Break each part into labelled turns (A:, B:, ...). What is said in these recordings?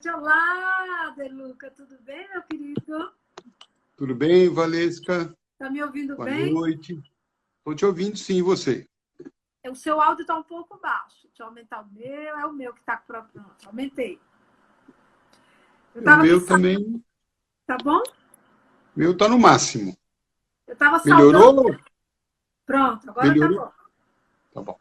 A: Olá, Deluca, tudo bem, meu querido?
B: Tudo bem, Valesca?
A: Tá me ouvindo
B: Boa
A: bem?
B: noite. Estou te ouvindo, sim, e você?
A: O seu áudio está um pouco baixo. Deixa eu aumentar o meu, é o meu que está com problema. Aumentei. Eu
B: O
A: estava aqui,
B: meu também,
A: tá bom?
B: meu está no máximo.
A: Eu estava saudando.
B: Melhorou?
A: Pronto, agora tá
B: Melhorou?
A: bom.
B: Tá bom.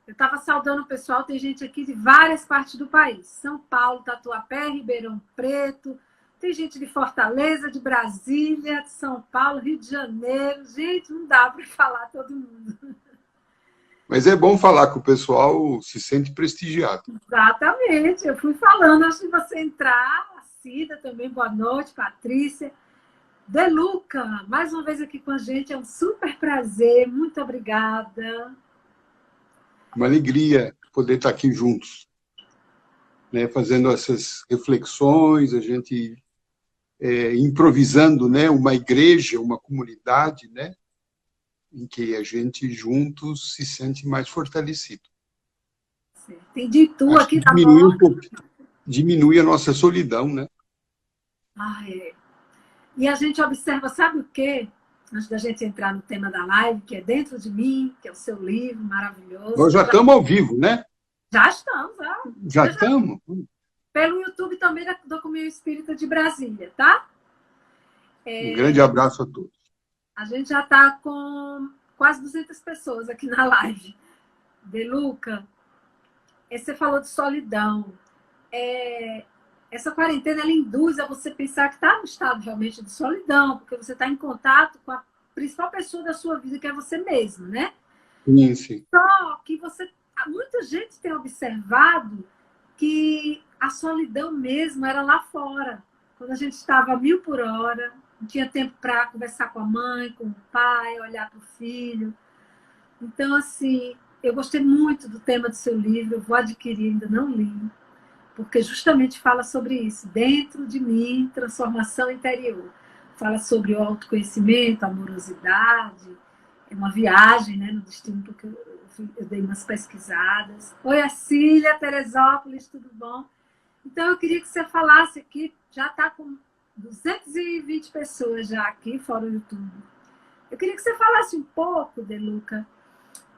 A: Eu estava saudando o pessoal, tem gente aqui de várias partes do país. São Paulo, Tatuapé, Ribeirão Preto, tem gente de Fortaleza, de Brasília, de São Paulo, Rio de Janeiro. Gente, não dá para falar todo mundo.
B: Mas é bom falar que o pessoal se sente prestigiado.
A: Exatamente, eu fui falando antes de você entrar, a Cida também, boa noite, Patrícia. Deluca, mais uma vez aqui com a gente, é um super prazer, muito obrigada.
B: Uma alegria poder estar aqui juntos, né, fazendo essas reflexões, a gente improvisando, né, uma igreja, uma comunidade, né, em que a gente juntos se sente mais fortalecido.
A: Tem de tu
B: Acho que
A: aqui da Moca.
B: diminui a nossa solidão, né?
A: É. E a gente observa, sabe o quê? Antes da gente entrar no tema da live, que é Dentro de Mim, que é o seu livro maravilhoso.
B: Nós já estamos ao vivo, né?
A: Já estamos, já.
B: Já estamos?
A: Pelo YouTube também do Comunhão Espírita de Brasília, tá?
B: Um grande abraço a todos.
A: A gente já está com quase 200 pessoas aqui na live. Deluca, você falou de solidão. Essa quarentena ela induz a você pensar que está no estado realmente de solidão, porque você está em contato com a principal pessoa da sua vida, que é você mesmo, né?
B: Sim, sim.
A: Só que muita gente tem observado que a solidão mesmo era lá fora, quando a gente estava a 1000 por hora, não tinha tempo para conversar com a mãe, com o pai, olhar para o filho. Então, assim, eu gostei muito do tema do seu livro, eu vou adquirir, ainda não li, porque justamente fala sobre isso, dentro de mim, transformação interior. Fala sobre o autoconhecimento, a amorosidade, é uma viagem, né, no destino, porque eu dei umas pesquisadas. Oi, Acília, Teresópolis, tudo bom? Então, eu queria que você falasse aqui, já está com 220 pessoas já aqui, fora o YouTube. Eu queria que você falasse um pouco, Deluca.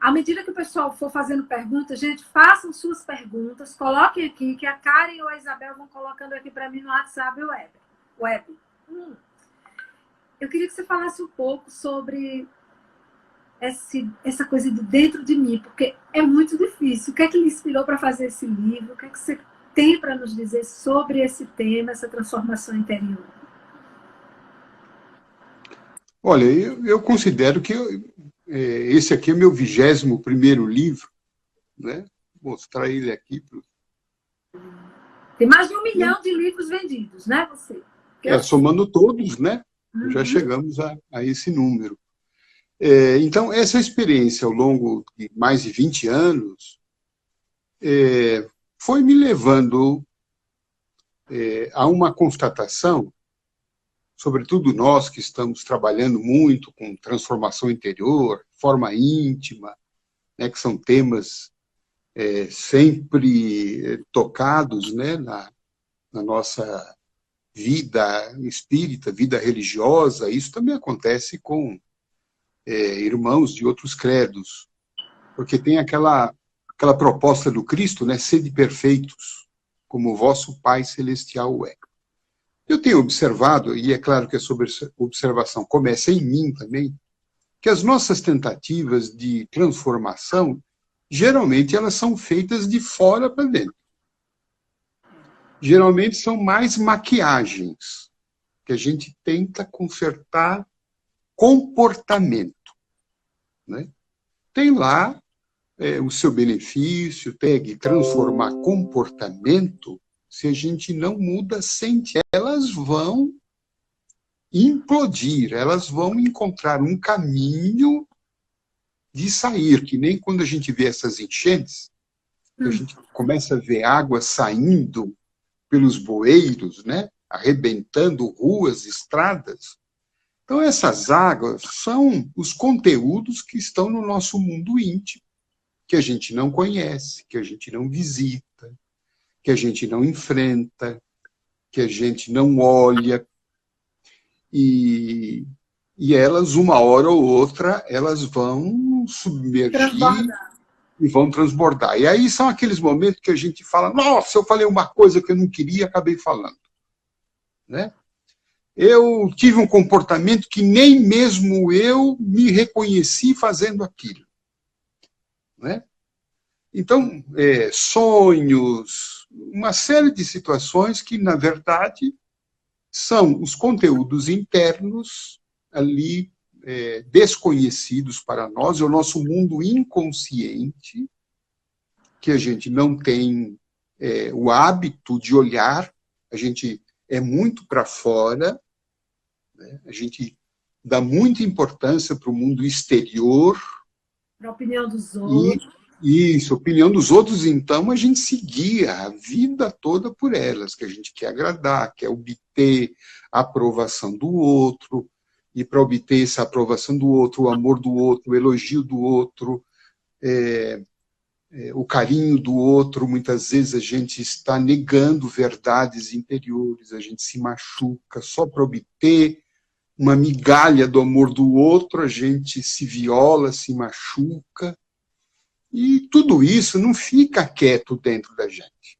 A: À medida que o pessoal for fazendo perguntas, gente, façam suas perguntas, coloquem aqui, que a Karen ou a Isabel vão colocando aqui para mim no WhatsApp web. Eu queria que você falasse um pouco sobre essa coisa de dentro de mim, porque é muito difícil. O que é que lhe inspirou para fazer esse livro? O que é que você tem para nos dizer sobre esse tema, essa transformação interior?
B: Olha, eu considero que esse aqui é meu 21º livro, né? Vou mostrar ele aqui.
A: Tem mais de 1 milhão de livros vendidos, né, você?
B: Somando todos, né?
A: Uhum.
B: Já chegamos a esse número. Então, essa experiência ao longo de mais de 20 anos foi me levando a uma constatação, sobretudo nós que estamos trabalhando muito com transformação interior, forma íntima, né, que são temas sempre tocados, né, na nossa vida espírita, vida religiosa. Isso também acontece com irmãos de outros credos, porque tem aquela proposta do Cristo, né, sede perfeitos, como o vosso Pai Celestial é. Eu tenho observado, e é claro que essa observação começa em mim também, que as nossas tentativas de transformação, geralmente elas são feitas de fora para dentro. Geralmente são mais maquiagens, que a gente tenta consertar comportamento, né? Tem lá o seu benefício, tem que transformar comportamento. Se a gente não muda, sente, elas vão implodir, elas vão encontrar um caminho de sair, que nem quando a gente vê essas enchentes, a gente começa a ver água saindo pelos bueiros, né? Arrebentando ruas, estradas. Então, essas águas são os conteúdos que estão no nosso mundo íntimo, que a gente não conhece, que a gente não visita, que a gente não enfrenta, que a gente não olha, e elas, uma hora ou outra, elas vão submergir
A: Transbordar.
B: e vão transbordar. E aí são aqueles momentos que a gente fala, nossa, eu falei uma coisa que eu não queria e acabei falando. Né? Eu tive um comportamento que nem mesmo eu me reconheci fazendo aquilo. Né? Então, sonhos, uma série de situações que, na verdade, são os conteúdos internos ali desconhecidos para nós, é o nosso mundo inconsciente, que a gente não tem o hábito de olhar, a gente é muito para fora, né? A gente dá muita importância para o mundo exterior.
A: Para a opinião dos outros.
B: Isso, a opinião dos outros, então, a gente se guia a vida toda por elas, que a gente quer agradar, quer obter a aprovação do outro, e para obter essa aprovação do outro, o amor do outro, o elogio do outro, o carinho do outro, muitas vezes a gente está negando verdades interiores, a gente se machuca só para obter uma migalha do amor do outro, a gente se viola, se machuca, e tudo isso não fica quieto dentro da gente.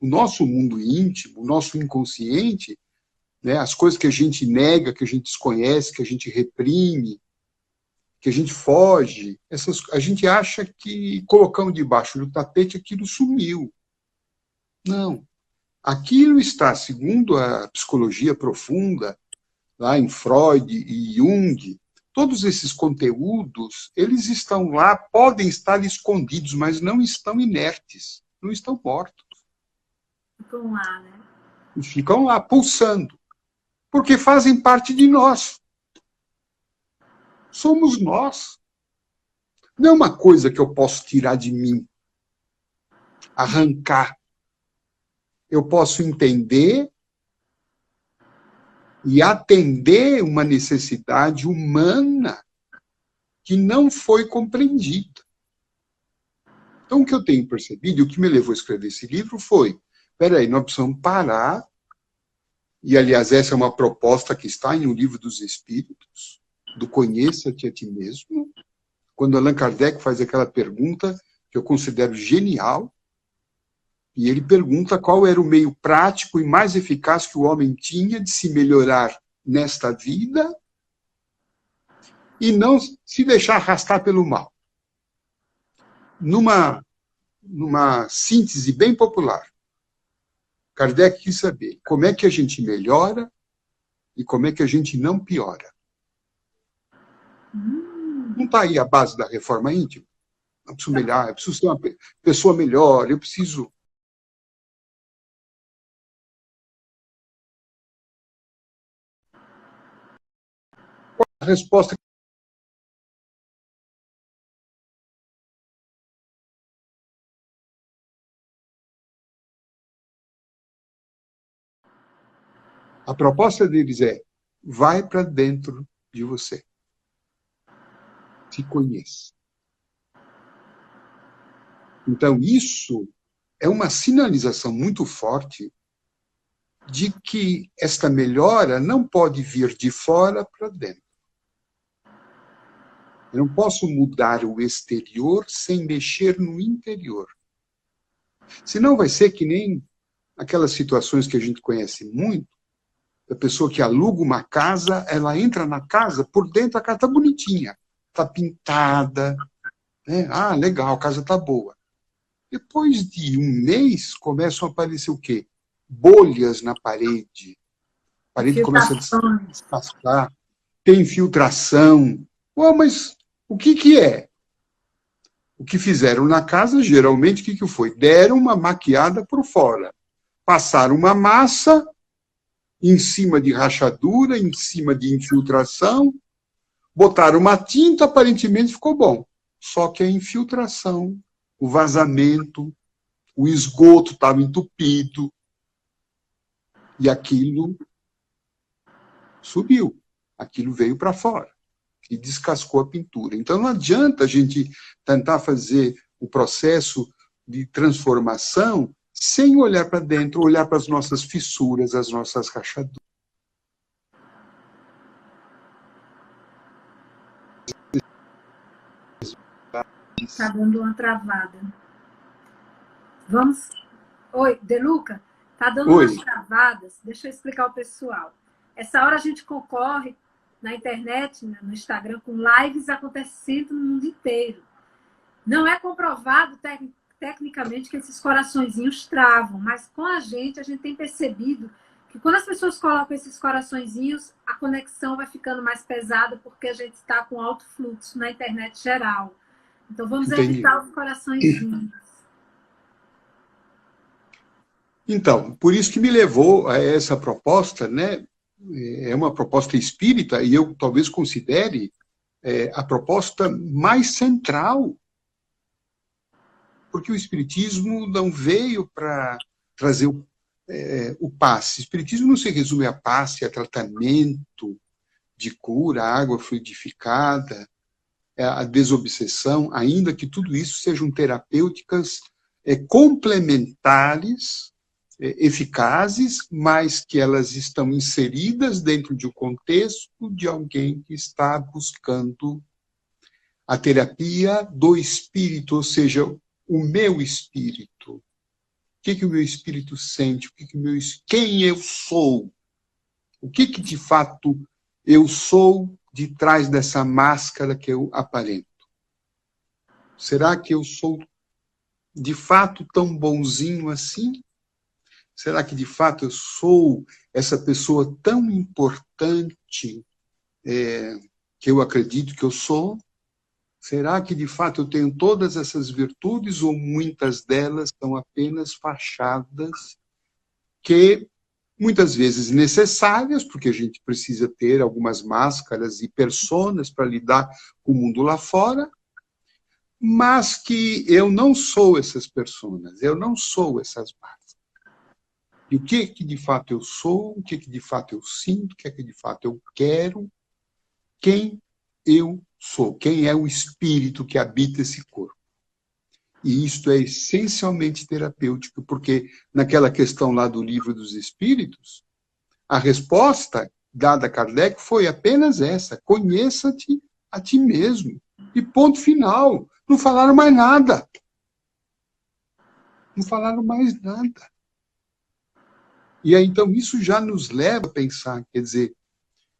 B: O nosso mundo íntimo, o nosso inconsciente, né, as coisas que a gente nega, que a gente desconhece, que a gente reprime, que a gente foge, a gente acha que colocamos debaixo do tapete, aquilo sumiu. Não. Aquilo está, segundo a psicologia profunda, lá em Freud e Jung, todos esses conteúdos, eles estão lá, podem estar escondidos, mas não estão inertes, não estão mortos.
A: Ficam lá, né?
B: E ficam lá, pulsando, porque fazem parte de nós. Somos nós. Não é uma coisa que eu posso tirar de mim, arrancar. Eu posso entender e atender uma necessidade humana que não foi compreendida. Então, o que eu tenho percebido, e o que me levou a escrever esse livro foi, espera aí, nós precisamos parar, e, aliás, essa é uma proposta que está em O Livro dos Espíritos, do Conheça-te a ti mesmo, quando Allan Kardec faz aquela pergunta que eu considero genial, e ele pergunta qual era o meio prático e mais eficaz que o homem tinha de se melhorar nesta vida e não se deixar arrastar pelo mal. Numa síntese bem popular, Kardec quis saber como é que a gente melhora e como é que a gente não piora. Não está aí a base da reforma íntima? Eu preciso melhorar, eu preciso ser uma pessoa melhor, eu preciso... Qual a resposta? A proposta deles é, vai para dentro de você. Se conheça. Então, isso é uma sinalização muito forte de que esta melhora não pode vir de fora para dentro. Eu não posso mudar o exterior sem mexer no interior. Senão vai ser que nem aquelas situações que a gente conhece muito, a pessoa que aluga uma casa, ela entra na casa, por dentro a casa está bonitinha, está pintada, né? Ah, legal, a casa está boa. Depois de um mês, começam a aparecer o quê? Bolhas na parede. A parede começa a descascar, tem infiltração. Oh, mas o que é? O que fizeram na casa, geralmente, o que foi? Deram uma maquiada por fora. Passaram uma massa em cima de rachadura, em cima de infiltração, botaram uma tinta, aparentemente ficou bom. Só que a infiltração, o vazamento, o esgoto estava entupido, e aquilo subiu, aquilo veio para fora, e descascou a pintura. Então não adianta a gente tentar fazer o processo de transformação sem olhar para dentro, olhar para as nossas fissuras, as nossas rachaduras.
A: Está dando uma travada. Vamos... Oi, Deluca, está dando umas travadas. Deixa eu explicar ao pessoal. Essa hora a gente concorre na internet, no Instagram, com lives acontecendo no mundo inteiro. Não é comprovado tecnicamente que esses coraçõezinhos travam, mas com a gente tem percebido que quando as pessoas colocam esses coraçõezinhos, a conexão vai ficando mais pesada porque a gente está com alto fluxo na internet geral. Então vamos evitar os coraçõezinhos.
B: Então, por isso que me levou a essa proposta, né? É uma proposta espírita, e eu talvez considere a proposta mais central, porque o espiritismo não veio para trazer o passe. O espiritismo não se resume a passe, a tratamento de cura, água fluidificada, a desobsessão, ainda que tudo isso sejam terapêuticas complementares, eficazes, mas que elas estão inseridas dentro de um contexto de alguém que está buscando a terapia do espírito, ou seja, o meu espírito. O que o meu espírito sente? Quem eu sou? O que de fato eu sou de trás dessa máscara que eu aparento? Será que eu sou de fato tão bonzinho assim? Será que, de fato, eu sou essa pessoa tão importante que eu acredito que eu sou? Será que, de fato, eu tenho todas essas virtudes ou muitas delas são apenas fachadas que, muitas vezes, necessárias, porque a gente precisa ter algumas máscaras e personas para lidar com o mundo lá fora, mas que eu não sou essas personas, eu não sou essas máscaras. E o que de fato eu sou, o que de fato eu sinto, o que de fato eu quero, quem eu sou, quem é o espírito que habita esse corpo. E isto é essencialmente terapêutico, porque naquela questão lá do Livro dos Espíritos, a resposta dada a Kardec foi apenas essa: conheça-te a ti mesmo. E ponto final. Não falaram mais nada. Não falaram mais nada. E aí, então, isso já nos leva a pensar, quer dizer,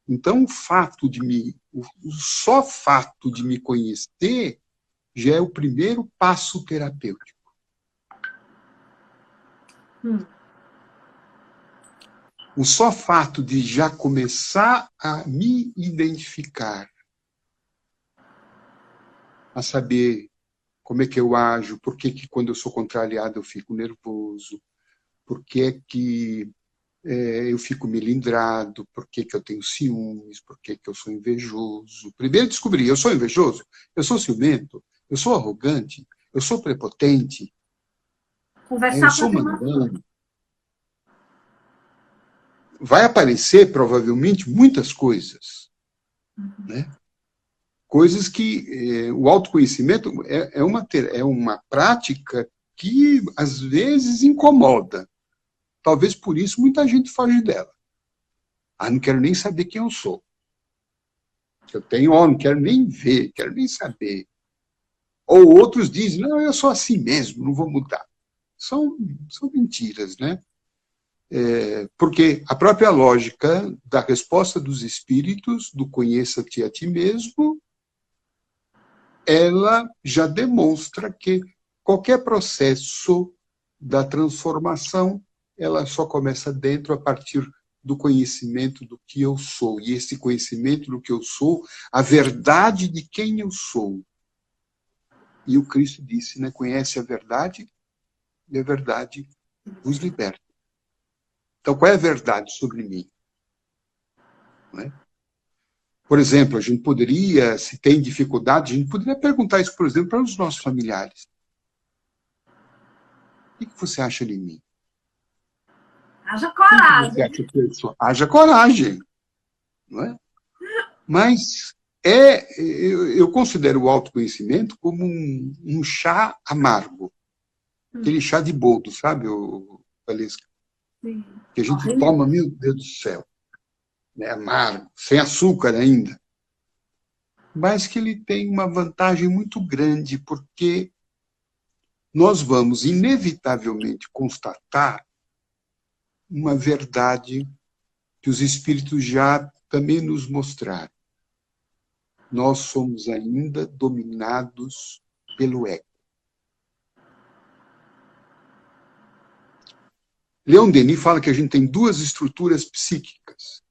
B: então o só fato de me conhecer já é o primeiro passo terapêutico. O só fato de já começar a me identificar, a saber como é que eu ajo, por que quando eu sou contrariado eu fico nervoso, por que eu fico melindrado, por que eu tenho ciúmes, por que eu sou invejoso. Primeiro descobri, eu sou invejoso, eu sou ciumento, eu sou arrogante, eu sou prepotente, eu sou mandando. Vai aparecer, provavelmente, muitas coisas. Né? Coisas que o autoconhecimento é uma prática que, às vezes, incomoda. Talvez por isso muita gente foge dela. Não quero nem saber quem eu sou. Eu tenho, não quero nem ver, quero nem saber. Ou outros dizem, não, eu sou assim mesmo, não vou mudar. São mentiras, né? Porque a própria lógica da resposta dos espíritos, do conheça-te a ti mesmo, ela já demonstra que qualquer processo da transformação ela só começa dentro a partir do conhecimento do que eu sou. E esse conhecimento do que eu sou, a verdade de quem eu sou. E o Cristo disse, né, conhece a verdade e a verdade vos liberta. Então, qual é a verdade sobre mim? Não é? Por exemplo, a gente poderia, se tem dificuldade, a gente poderia perguntar isso, por exemplo, para os nossos familiares. O que você acha de mim?
A: Haja coragem.
B: Haja coragem. Não é? Mas eu considero o autoconhecimento como um chá amargo. aquele chá de boldo, sabe, Valesca?
A: Sim.
B: Que a gente toma, meu Deus do céu, né, amargo, sem açúcar ainda. Mas que ele tem uma vantagem muito grande, porque nós vamos inevitavelmente constatar uma verdade que os espíritos já também nos mostraram. Nós somos ainda dominados pelo ego. Leon Denis fala que a gente tem duas estruturas psíquicas.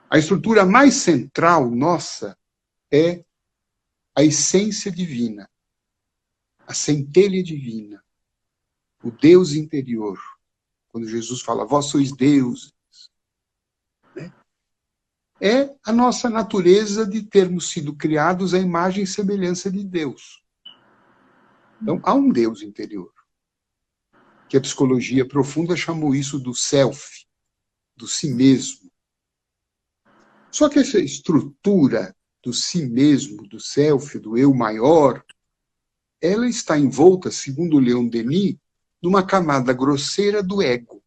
B: A estrutura mais central nossa é a essência divina, a centelha divina, o Deus interior. Quando Jesus fala, vós sois Deus, né? É a nossa natureza de termos sido criados à imagem e semelhança de Deus. Então, há um Deus interior, que a psicologia profunda chamou isso do self, do si mesmo. Só que essa estrutura do si mesmo, do self, do eu maior, ela está envolta, segundo Leon Denis, numa camada grosseira do ego.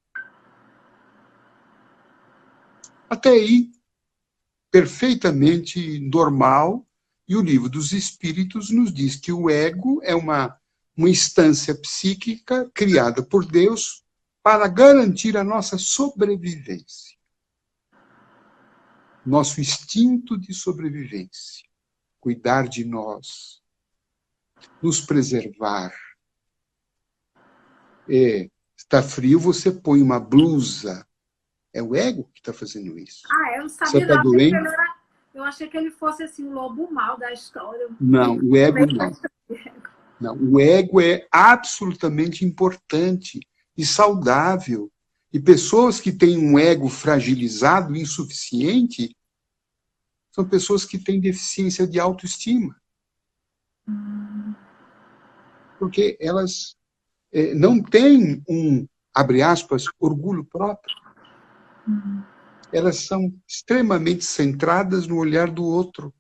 B: Até aí, perfeitamente normal, e o Livro dos Espíritos nos diz que o ego é uma instância psíquica criada por Deus para garantir a nossa sobrevivência. Nosso instinto de sobrevivência, cuidar de nós, nos preservar. Está frio, você põe uma blusa. É o ego que está fazendo isso.
A: Eu não
B: Você
A: sabia,
B: está doente?
A: eu achei que ele fosse assim, o lobo mau da história.
B: Não, o ego não. Não, o ego é absolutamente importante e saudável. E pessoas que têm um ego fragilizado, insuficiente, são pessoas que têm deficiência de autoestima. Porque elas não têm abre aspas, orgulho próprio. Elas são extremamente centradas no olhar do outro.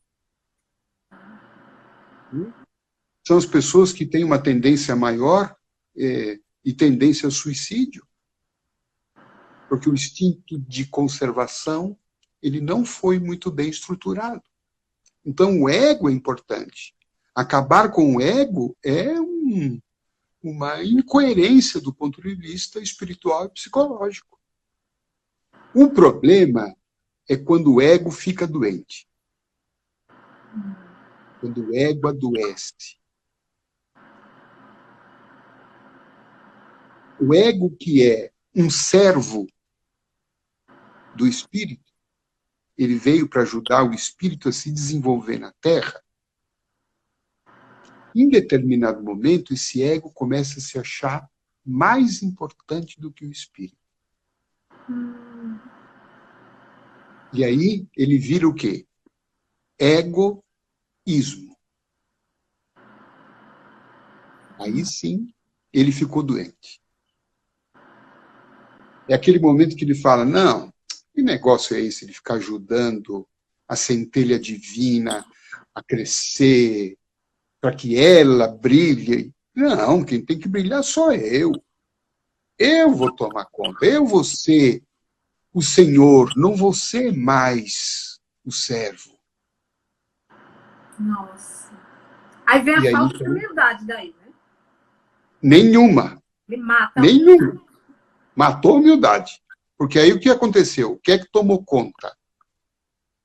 B: São as pessoas que têm uma tendência maior e tendência ao suicídio. Porque o instinto de conservação ele não foi muito bem estruturado. Então, o ego é importante. Acabar com o ego é uma incoerência do ponto de vista espiritual e psicológico. O problema é quando o ego fica doente. Quando o ego adoece. O ego, que é um servo do espírito, ele veio para ajudar o espírito a se desenvolver na Terra. Em determinado momento, esse ego começa a se achar mais importante do que o espírito. E aí ele vira o quê? Egoísmo. Aí sim, ele ficou doente. É aquele momento que ele fala, não, que negócio é esse de ficar ajudando a centelha divina a crescer, para que ela brilhe? Não, quem tem que brilhar sou eu. Eu vou tomar conta, eu vou ser o Senhor, não vou ser mais o servo.
A: Nossa. Aí vem a falta de humildade daí, né?
B: Nenhuma.
A: Ele mata.
B: Nenhuma. Matou a humildade. Porque aí o que aconteceu? O que é que tomou conta?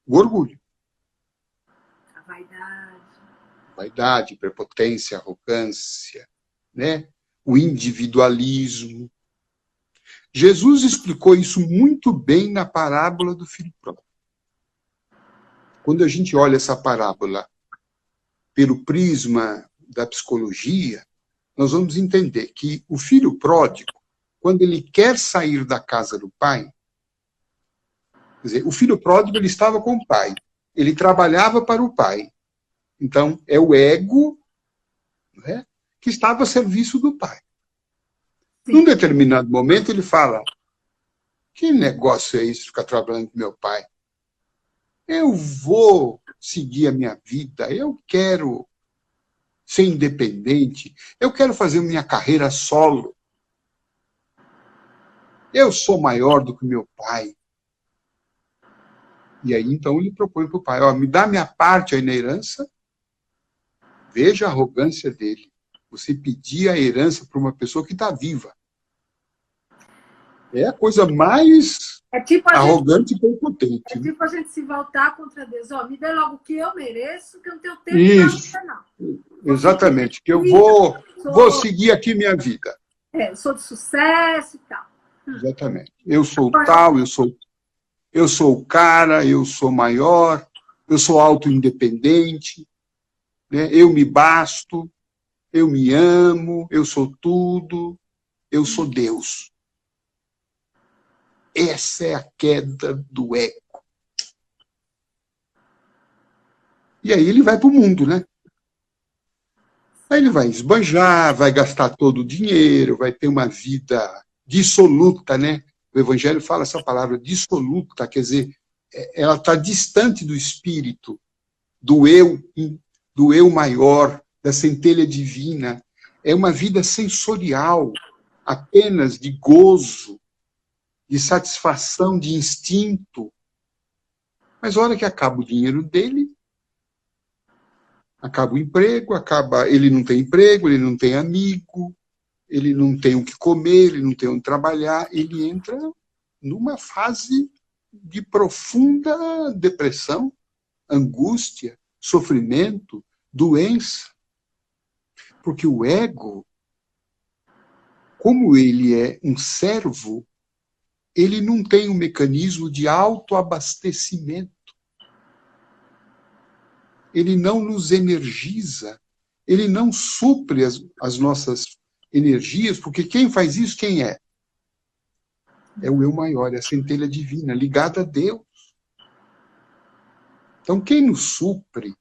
B: O orgulho.
A: A vaidade.
B: Vaidade, prepotência, arrogância, né? O individualismo. Jesus explicou isso muito bem na parábola do filho pródigo. Quando a gente olha essa parábola pelo prisma da psicologia, nós vamos entender que o filho pródigo, quando ele quer sair da casa do pai, quer dizer, o filho pródigo ele estava com o pai, ele trabalhava para o pai. Então, é o ego, né, que estava a serviço do pai. Sim. Num determinado momento, ele fala, que negócio é esse de ficar trabalhando com meu pai? Eu vou seguir a minha vida, eu quero ser independente. Eu quero fazer minha carreira solo. Eu sou maior do que meu pai. E aí, então, ele propõe para o pai, ó, me dá minha parte aí na herança. Veja a arrogância dele. Você pedir a herança para uma pessoa que está viva. É a coisa mais arrogante e prepotente.
A: É tipo a gente se voltar contra Deus. Ó, me dê logo o que eu mereço, que eu não tenho tempo
B: para
A: você, não.
B: Exatamente. Que eu vou seguir aqui minha vida.
A: Eu sou de sucesso e tal.
B: Exatamente. Eu sou tal, eu sou o cara, eu sou maior, eu sou auto-independente, né? Eu me basto, eu me amo, eu sou tudo, eu sou Deus. Essa é a queda do ego. E aí ele vai para o mundo, né? Aí ele vai esbanjar, vai gastar todo o dinheiro, vai ter uma vida dissoluta, né? O Evangelho fala essa palavra, dissoluta, quer dizer, ela está distante do espírito, do eu maior, da centelha divina. É uma vida sensorial, apenas de gozo, de satisfação, de instinto. Mas a hora que acaba o dinheiro dele, acaba o emprego, ele não tem emprego, ele não tem amigo, ele não tem o que comer, ele não tem onde trabalhar, ele entra numa fase de profunda depressão, angústia, sofrimento, doença. Porque o ego, como ele é um servo, ele não tem um mecanismo de autoabastecimento. Ele não nos energiza, ele não supre as nossas energias, porque quem faz isso, quem é? É o eu maior, é a centelha divina, ligada a Deus. Então, quem nos supre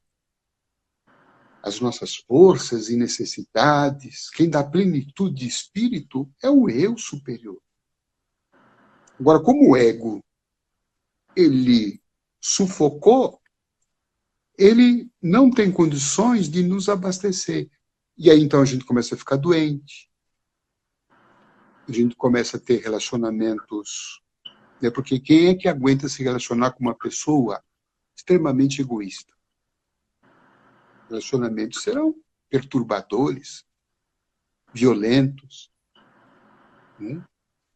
B: as nossas forças e necessidades, quem dá plenitude de espírito, é o eu superior. Agora, como o ego, ele sufocou, ele não tem condições de nos abastecer. E aí, então, a gente começa a ficar doente, a gente começa a ter relacionamentos, né? Porque quem é que aguenta se relacionar com uma pessoa extremamente egoísta? Relacionamentos serão perturbadores, violentos, né?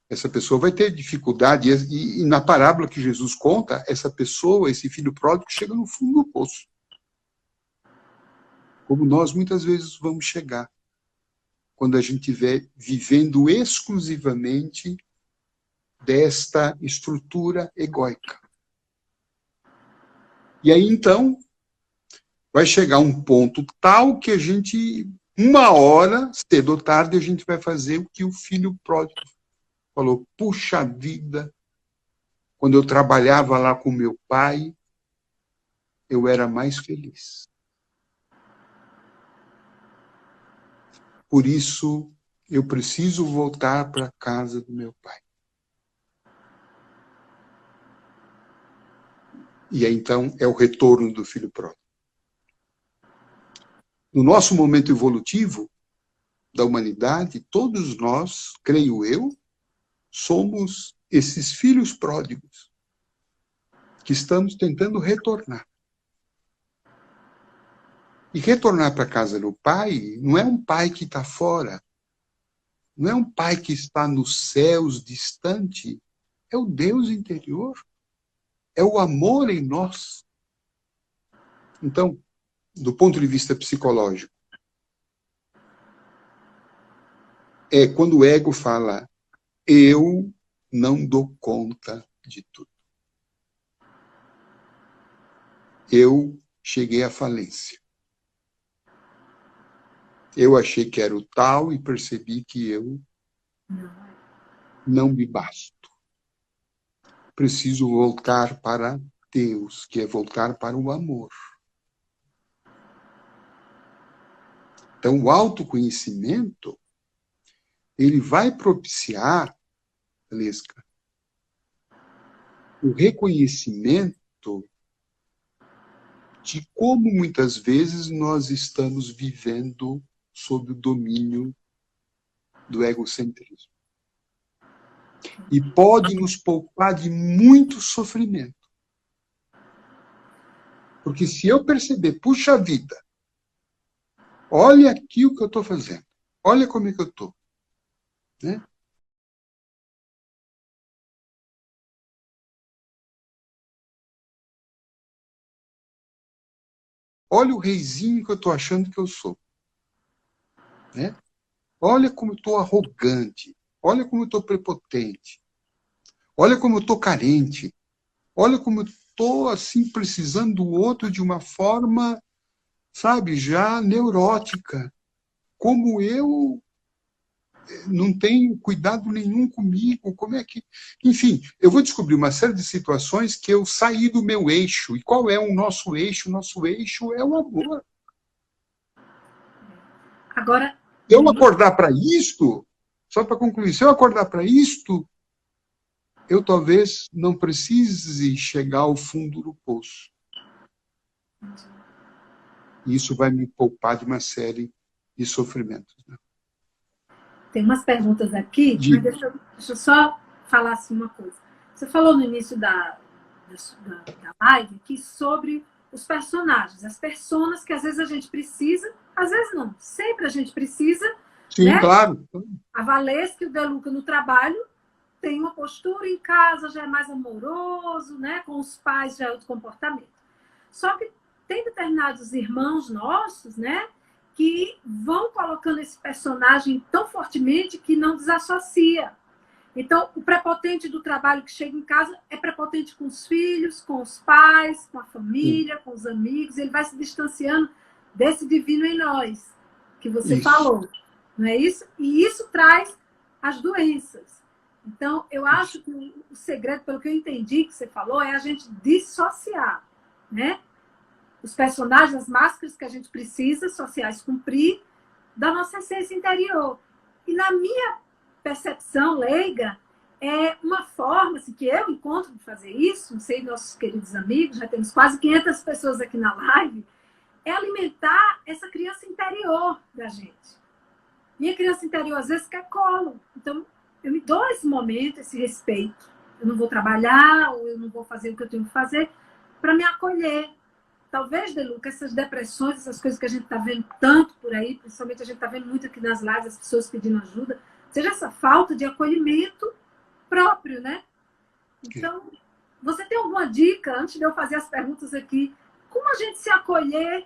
B: Essa pessoa vai ter dificuldade, e na parábola que Jesus conta, essa pessoa, esse filho pródigo, chega no fundo do poço. Como nós muitas vezes vamos chegar, quando a gente estiver vivendo exclusivamente desta estrutura egóica. E aí, então, vai chegar um ponto tal que a gente, uma hora, cedo ou tarde, a gente vai fazer o que o filho pródigo falou: puxa vida, quando eu trabalhava lá com meu pai, eu era mais feliz. Por isso, eu preciso voltar para a casa do meu pai. E aí, então, é o retorno do filho pródigo. No nosso momento evolutivo da humanidade, todos nós, creio eu, somos esses filhos pródigos que estamos tentando retornar. E retornar para a casa do pai não é um pai que está fora, não é um pai que está nos céus distante, é o Deus interior, é o amor em nós. Então, do ponto de vista psicológico, é quando o ego fala: eu não dou conta de tudo. Eu cheguei à falência. Eu achei que era o tal e percebi que eu não me basto. Preciso voltar para Deus, que é voltar para o amor. Então, o autoconhecimento, ele vai propiciar, Lesca, o reconhecimento de como muitas vezes nós estamos vivendo sob o domínio do egocentrismo. E pode nos poupar de muito sofrimento. Porque se eu perceber, puxa vida, olha aqui o que eu estou fazendo, olha como é que eu estou, né? Olha o reizinho que eu estou achando que eu sou, né? Olha como eu estou arrogante, olha como eu estou prepotente, olha como eu estou carente, olha como eu estou assim precisando do outro de uma forma, sabe, já neurótica. Como eu não tenho cuidado nenhum comigo, como é que... Enfim, eu vou descobrir uma série de situações que eu saí do meu eixo. E qual é o nosso eixo? O nosso eixo é o amor.
A: Agora,
B: Se eu acordar para isto, só para concluir, se eu acordar para isto, eu talvez não precise chegar ao fundo do poço. E isso vai me poupar de uma série de sofrimentos. Né?
A: tem umas perguntas aqui, mas deixa eu só falar assim uma coisa. Você falou no início da live aqui sobre os personagens, as personas que às vezes a gente precisa, às vezes não, sempre a gente precisa.
B: Sim,
A: né?
B: Claro.
A: A Valesca e o Deluca no trabalho tem uma postura, em casa já é mais amoroso, né? Com os pais já é outro comportamento. Só que tem determinados irmãos nossos, né? Que vão colocando esse personagem tão fortemente que não desassocia. Então, o prepotente do trabalho que chega em casa é prepotente com os filhos, com os pais, com a família, com os amigos. Ele vai se distanciando desse divino em nós, que você falou. Não é isso? E isso traz as doenças. Então, eu acho que o segredo, pelo que eu entendi que você falou, é a gente dissociar, né? Os personagens, as máscaras que a gente precisa, sociais, cumprir, da nossa essência interior. E na minha percepção leiga, é uma forma assim, que eu encontro de fazer isso, não sei, nossos queridos amigos, já temos quase 500 pessoas aqui na live, é alimentar essa criança interior da gente. Minha criança interior, às vezes, quer colo. Então, eu me dou esse momento, esse respeito. Eu não vou trabalhar, ou eu não vou fazer o que eu tenho que fazer, para me acolher. Talvez, Deluca, essas depressões, essas coisas que a gente está vendo tanto por aí, principalmente a gente está vendo muito aqui nas lives, as pessoas pedindo ajuda, seja essa falta de acolhimento próprio, né? Então, você tem alguma dica, antes de eu fazer as perguntas aqui, como a gente se acolher,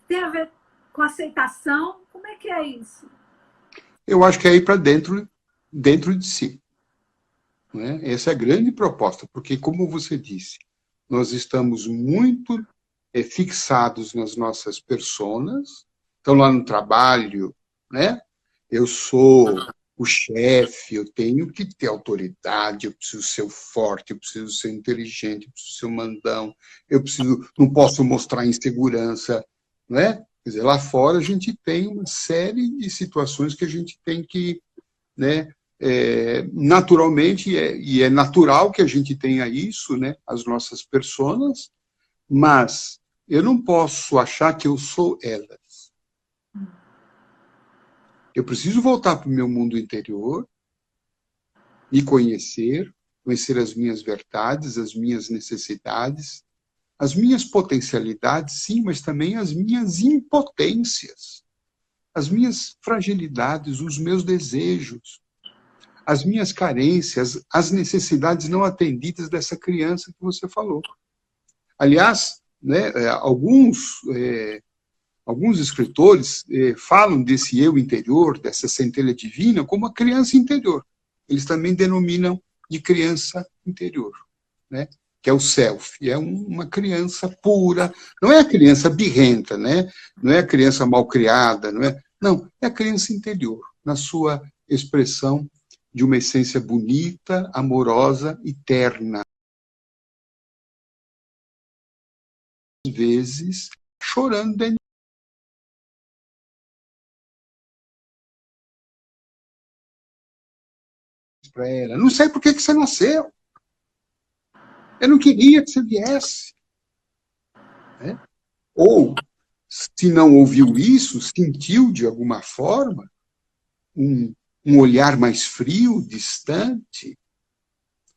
A: tem a ver com aceitação? Como é que é isso?
B: Eu acho que é ir para dentro de si. Né? Essa é a grande proposta, porque, como você disse, nós estamos muito fixados nas nossas personas. Então, lá no trabalho, né? Eu sou o chefe, eu tenho que ter autoridade, eu preciso ser forte, eu preciso ser inteligente, eu preciso ser um mandão, não posso mostrar insegurança, né? Quer dizer, lá fora a gente tem uma série de situações que a gente tem que, né, naturalmente, e é natural que a gente tenha isso, né, as nossas personas, mas eu não posso achar que eu sou elas. Eu preciso voltar para o meu mundo interior, me conhecer as minhas verdades, as minhas necessidades, as minhas potencialidades, sim, mas também as minhas impotências, as minhas fragilidades, os meus desejos, as minhas carências, as necessidades não atendidas dessa criança que você falou. Aliás, né, alguns escritores falam desse eu interior, dessa centelha divina, como a criança interior. Eles também denominam de criança interior, né? Que é o self, é uma criança pura, não é a criança birrenta, né? Não é a criança malcriada, não, é a criança interior, na sua expressão de uma essência bonita, amorosa e terna. Às vezes, chorando dentro para ela. Não sei por que você nasceu. Eu não queria que você viesse. né? Ou, se não ouviu isso, sentiu de alguma forma um olhar mais frio, distante,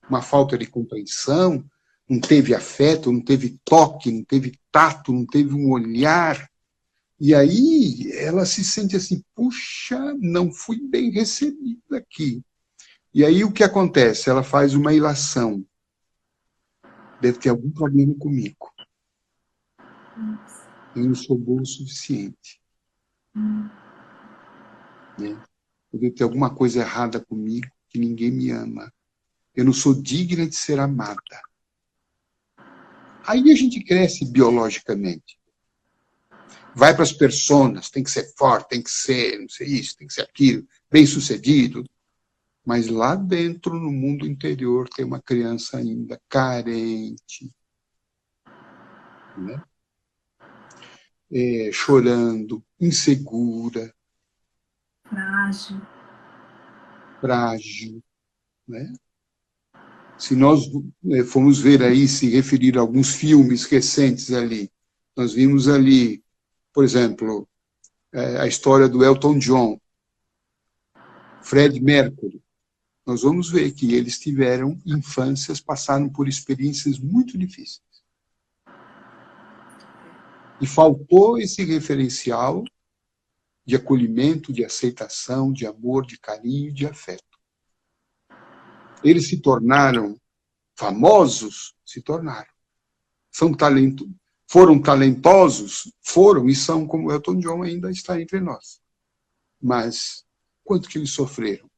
B: uma falta de compreensão, não teve afeto, não teve toque, não teve tato, não teve um olhar. E aí ela se sente assim, puxa, não fui bem recebida aqui. E aí o que acontece? Ela faz uma ilação. Deve ter algum problema comigo. Eu não sou boa o suficiente. Né? Deve ter alguma coisa errada comigo, que ninguém me ama. Eu não sou digna de ser amada. Aí a gente cresce biologicamente. Vai para as personas, tem que ser forte, tem que ser não sei isso, tem que ser aquilo, bem-sucedido. Mas lá dentro, no mundo interior, tem uma criança ainda carente, né? Chorando, insegura, frágil, né? Se nós formos ver aí, se referir a alguns filmes recentes ali, nós vimos ali, por exemplo, a história do Elton John, Fred Mercury. Nós vamos ver que eles tiveram infâncias, passaram por experiências muito difíceis. E faltou esse referencial de acolhimento, de aceitação, de amor, de carinho, de afeto. Eles se tornaram famosos? Se tornaram. Foram talentosos? Foram e são, como Elton John ainda está entre nós. Mas quanto que eles sofreram?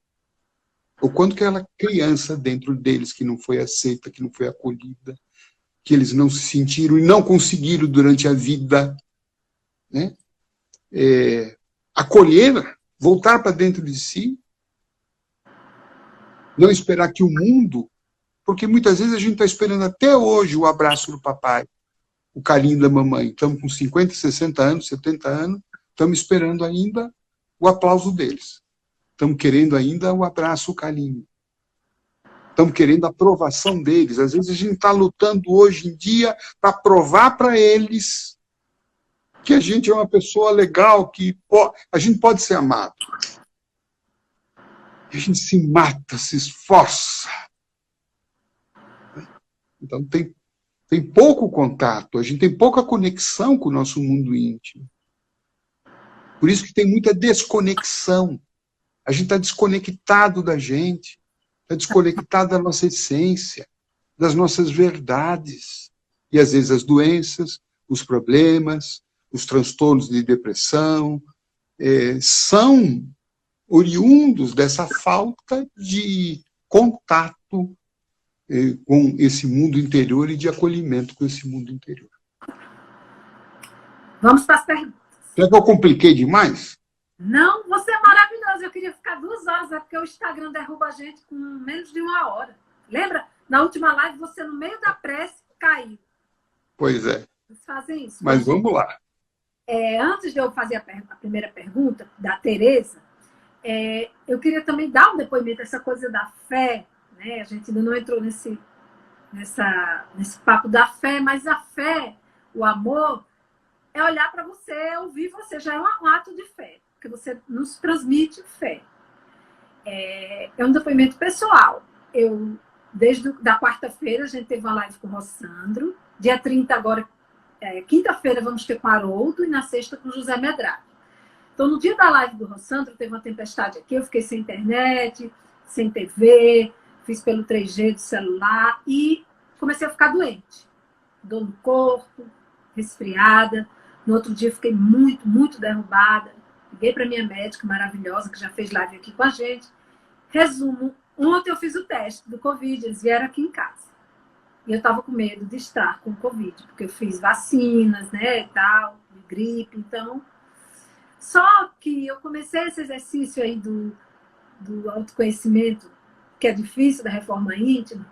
B: Ou quanto que aquela criança dentro deles que não foi aceita, que não foi acolhida, que eles não se sentiram e não conseguiram durante a vida, né? Acolher, voltar para dentro de si, não esperar que o mundo, porque muitas vezes a gente está esperando até hoje o abraço do papai, o carinho da mamãe. Estamos com 50, 60 anos, 70 anos, estamos esperando ainda o aplauso deles. Estamos querendo ainda o abraço, o carinho. Estamos querendo a aprovação deles. Às vezes a gente está lutando hoje em dia para provar para eles que a gente é uma pessoa legal, que a gente pode ser amado. A gente se mata, se esforça. Então tem pouco contato, a gente tem pouca conexão com o nosso mundo íntimo. Por isso que tem muita desconexão. A gente está desconectado da gente, está desconectado da nossa essência, das nossas verdades. E às vezes as doenças, os problemas, os transtornos de depressão, são oriundos dessa falta de contato com esse mundo interior e de acolhimento com esse mundo interior.
A: Vamos para as perguntas.
B: Será que eu compliquei demais?
A: Não, você é maravilhoso. Eu queria ficar 2 horas, é porque o Instagram derruba a gente com menos de 1 hora. Lembra? Na última live, você no meio da prece caiu.
B: Pois é.
A: Eles fazem isso.
B: Mas vamos lá.
A: Antes de eu fazer a primeira pergunta, da Tereza, eu queria também dar um depoimento, essa coisa da fé, né? A gente ainda não entrou nesse papo da fé, mas a fé, o amor, é olhar para você, ouvir você, já é um ato de fé, porque você nos transmite fé. É um depoimento pessoal. Desde da quarta-feira, a gente teve uma live com o Rossandro, dia 30 agora, quinta-feira vamos ter com o Haroldo e na sexta com o José Medrado. Então, no dia da live do Rossandro, teve uma tempestade aqui, eu fiquei sem internet, sem TV, fiz pelo 3G do celular e comecei a ficar doente. Dor no corpo, resfriada. No outro dia, fiquei muito, muito derrubada. Liguei para minha médica maravilhosa, que já fez live aqui com a gente. Resumo, ontem eu fiz o teste do Covid, eles vieram aqui em casa. E eu estava com medo de estar com Covid, porque eu fiz vacinas, né, e tal, de gripe, então... Só que eu comecei esse exercício aí do autoconhecimento, que é difícil, da reforma íntima,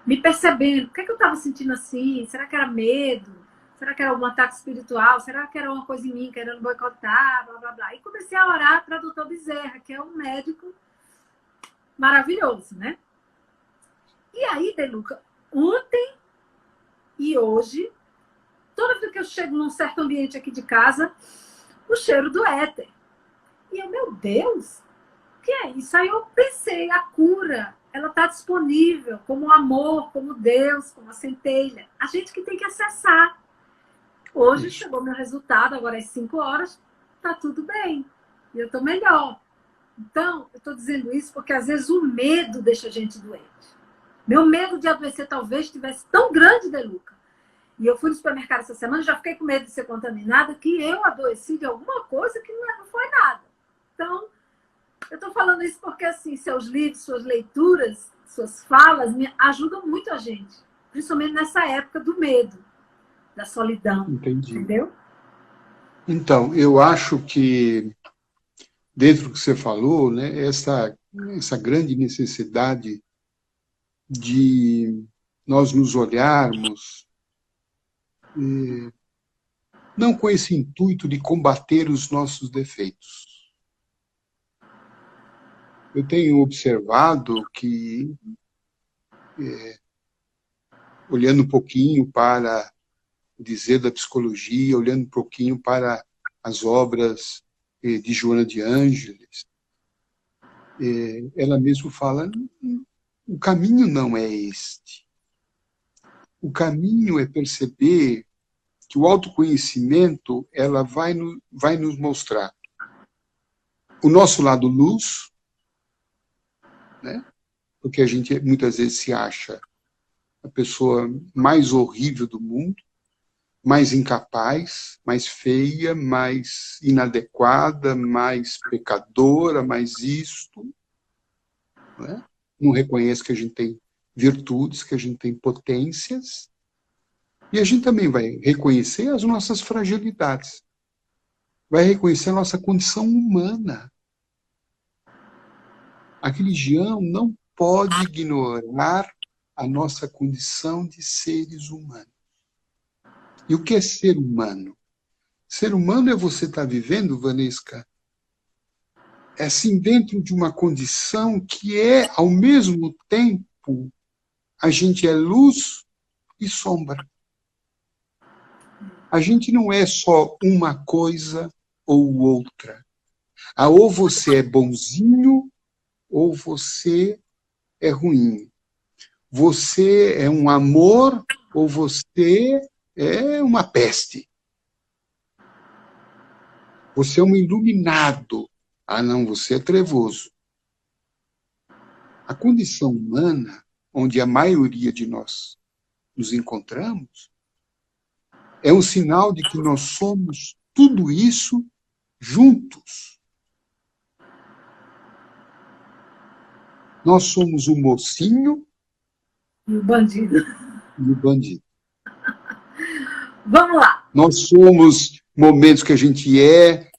A: me percebendo, o que eu estava sentindo assim? Será que era medo? Será que era algum ataque espiritual? Será que era uma coisa em mim querendo boicotar? Blá, blá, blá. E comecei a orar para o Dr. Bezerra, que é um médico maravilhoso, né? E aí, Deluca, ontem e hoje, toda dúvida que eu chego num certo ambiente aqui de casa, o cheiro do éter. E eu, meu Deus, o que é isso? Aí eu pensei, a cura, ela está disponível como o amor, como Deus, como a centelha. A gente que tem que acessar. Hoje chegou meu resultado, agora às 5 horas, está tudo bem. E eu estou melhor. Então, eu estou dizendo isso porque às vezes o medo deixa a gente doente. Meu medo de adoecer talvez estivesse tão grande, Deluca. E eu fui no supermercado essa semana, já fiquei com medo de ser contaminada, que eu adoeci de alguma coisa que não foi nada. Então, eu estou falando isso porque, assim, seus livros, suas leituras, suas falas me ajudam muito a gente. Principalmente nessa época do medo, da solidão.
B: Entendi.
A: Entendeu?
B: Então, eu acho que, dentro do que você falou, né, essa grande necessidade de nós nos olharmos, não com esse intuito de combater os nossos defeitos. Eu tenho observado que, olhando um pouquinho para o dizer da psicologia, olhando um pouquinho para as obras de Joana de Ângeles, ela mesma fala, o caminho não é este. O caminho é perceber que o autoconhecimento ela vai nos mostrar o nosso lado luz, né? Porque a gente muitas vezes se acha a pessoa mais horrível do mundo, mais incapaz, mais feia, mais inadequada, mais pecadora, mais isto. Né? Não reconhece que a gente tem virtudes, que a gente tem potências. E a gente também vai reconhecer as nossas fragilidades. Vai reconhecer a nossa condição humana. A religião não pode ignorar a nossa condição de seres humanos. E o que é ser humano? Ser humano é você estar vivendo, Vanesca, assim, dentro de uma condição que é, ao mesmo tempo, a gente é luz e sombra. A gente não é só uma coisa ou outra. Ou você é bonzinho, ou você é ruim. Você é um amor, ou você é uma peste. Você é um iluminado. Ah, não, você é trevoso. A condição humana, onde a maioria de nós nos encontramos, é um sinal de que nós somos tudo isso juntos. Nós somos o mocinho
A: E o bandido.
B: e o bandido.
A: Vamos lá.
B: Nós somos momentos que a gente é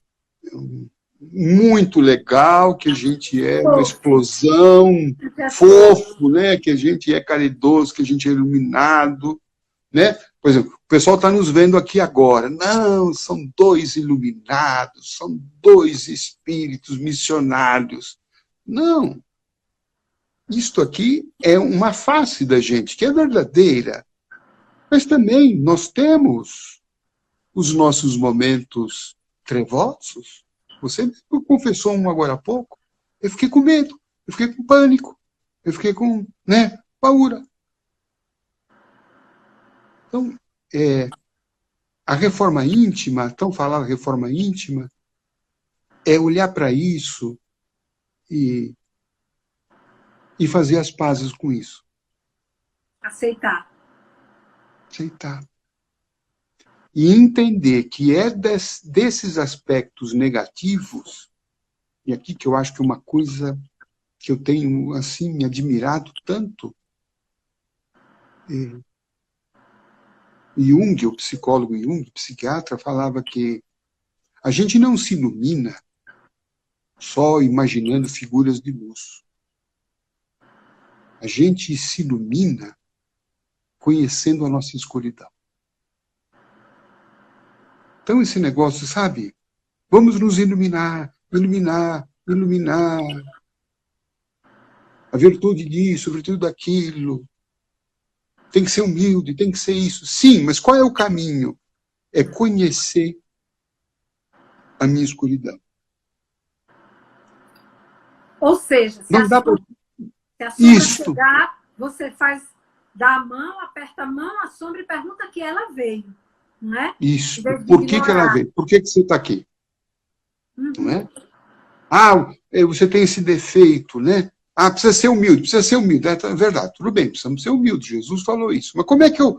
B: muito legal, que a gente é uma explosão, fofo, né? Que a gente é caridoso, que a gente é iluminado, né? Por exemplo, o pessoal está nos vendo aqui agora. Não, são 2 iluminados, são 2 espíritos missionários. Não. Isto aqui é uma face da gente, que é verdadeira. Mas também nós temos os nossos momentos trevosos. Você confessou um agora há pouco. Eu fiquei com medo, eu fiquei com pânico, eu fiquei com, paura. Então, a reforma íntima, tão falada reforma íntima, é olhar para isso e fazer as pazes com isso.
A: Aceitar.
B: Aceitar. E entender que é desses aspectos negativos, e aqui que eu acho que é uma coisa que eu tenho, assim, me admirado tanto, Jung, o psicólogo Jung, psiquiatra, falava que a gente não se ilumina só imaginando figuras de luz. A gente se ilumina conhecendo a nossa escuridão. Então, esse negócio, sabe? Vamos nos iluminar, iluminar, iluminar. A virtude disso, a virtude daquilo. Tem que ser humilde, tem que ser isso. Sim, mas qual é o caminho? é conhecer a minha escuridão.
A: Ou seja, se
B: Não dá para...
A: a sombra
B: Isso.
A: chegar, você dá a mão, aperta a mão, a sombra e pergunta que ela veio, não é?
B: Isso. Por que ela veio? Por que você está aqui?
A: Uhum.
B: Não é? Ah, você tem esse defeito, né? Ah, precisa ser humilde, precisa ser humilde. É verdade, tudo bem, precisamos ser humildes. Jesus falou isso. Mas como é que eu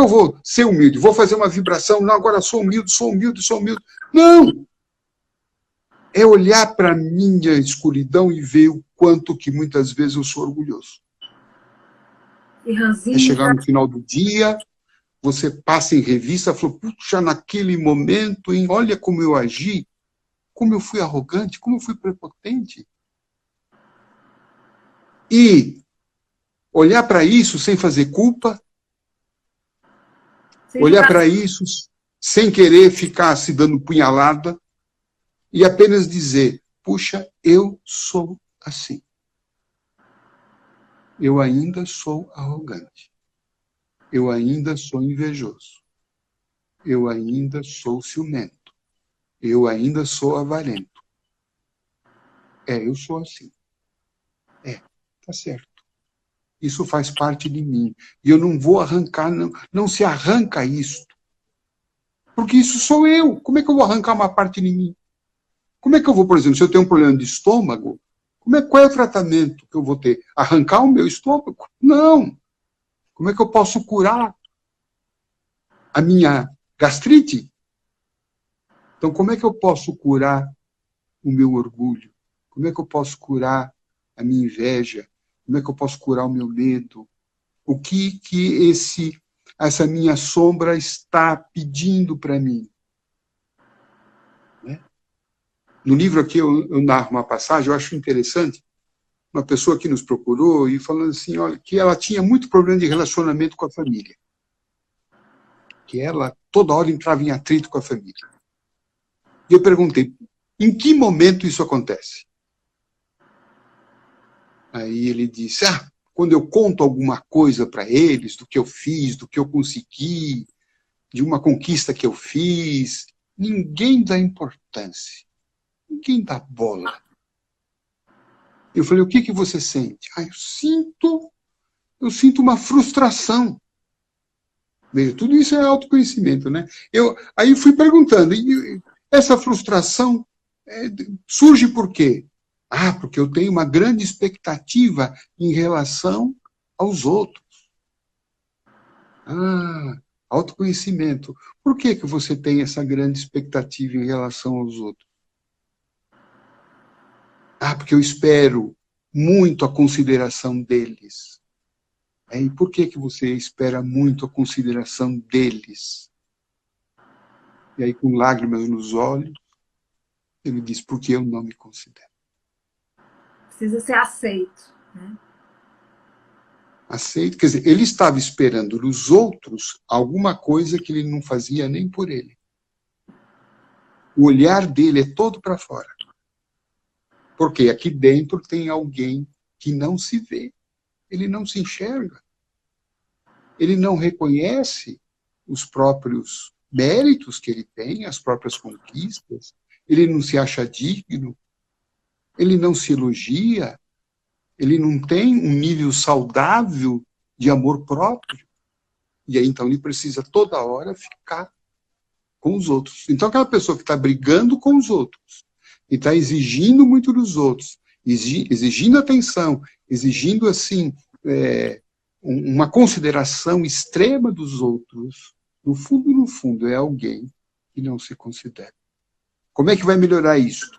B: vou ser humilde? Vou fazer uma vibração? Não, agora sou humilde, sou humilde, sou humilde. Não! É olhar para a minha escuridão e ver o quanto que muitas vezes eu sou orgulhoso. É chegar no final do dia, você passa em revista, falou, puxa, naquele momento, hein, olha como eu agi, como eu fui arrogante, como eu fui prepotente. E olhar para isso sem fazer culpa, olhar para isso sem querer ficar se dando punhalada e apenas dizer, puxa, eu sou assim. Eu ainda sou arrogante. Eu ainda sou invejoso. Eu ainda sou ciumento. Eu ainda sou avarento. Eu sou assim. Tá certo. Isso faz parte de mim. E eu não vou arrancar, não se arranca isto. Porque isso sou eu. Como é que eu vou arrancar uma parte de mim? Como é que eu vou, por exemplo, se eu tenho um problema de estômago, qual é o tratamento que eu vou ter? Arrancar o meu estômago? Não. Como é que eu posso curar a minha gastrite? Então, como é que eu posso curar o meu orgulho? Como é que eu posso curar a minha inveja? Como é que eu posso curar o meu medo? O que essa minha sombra está pedindo para mim? Né? No livro aqui eu narro uma passagem, eu acho interessante, uma pessoa que nos procurou e falando assim, olha, que ela tinha muito problema de relacionamento com a família. Que ela toda hora entrava em atrito com a família. E eu perguntei, em que momento isso acontece? Aí ele disse, quando eu conto alguma coisa para eles, do que eu fiz, do que eu consegui, de uma conquista que eu fiz, ninguém dá importância, ninguém dá bola. Eu falei, o que você sente? Eu sinto uma frustração. Veja, tudo isso é autoconhecimento, né? Aí fui perguntando, e essa frustração surge por quê? Porque eu tenho uma grande expectativa em relação aos outros. Autoconhecimento. Por que você tem essa grande expectativa em relação aos outros? Porque eu espero muito a consideração deles. E por que você espera muito a consideração deles? E aí, com lágrimas nos olhos, ele diz, porque eu não me considero.
A: Precisa ser aceito, né?
B: Aceito, quer dizer, ele estava esperando dos outros alguma coisa que ele não fazia nem por ele. O olhar dele é todo para fora. Porque aqui dentro tem alguém que não se vê. Ele não se enxerga. Ele não reconhece os próprios méritos que ele tem, as próprias conquistas. Ele não se acha digno. Ele não se elogia. Ele não tem um nível saudável de amor próprio. E aí, então, ele precisa toda hora ficar com os outros. Então, aquela pessoa que está brigando com os outros, e está exigindo muito dos outros, exigindo atenção, exigindo, assim, uma consideração extrema dos outros, no fundo, é alguém que não se considera. Como é que vai melhorar isso?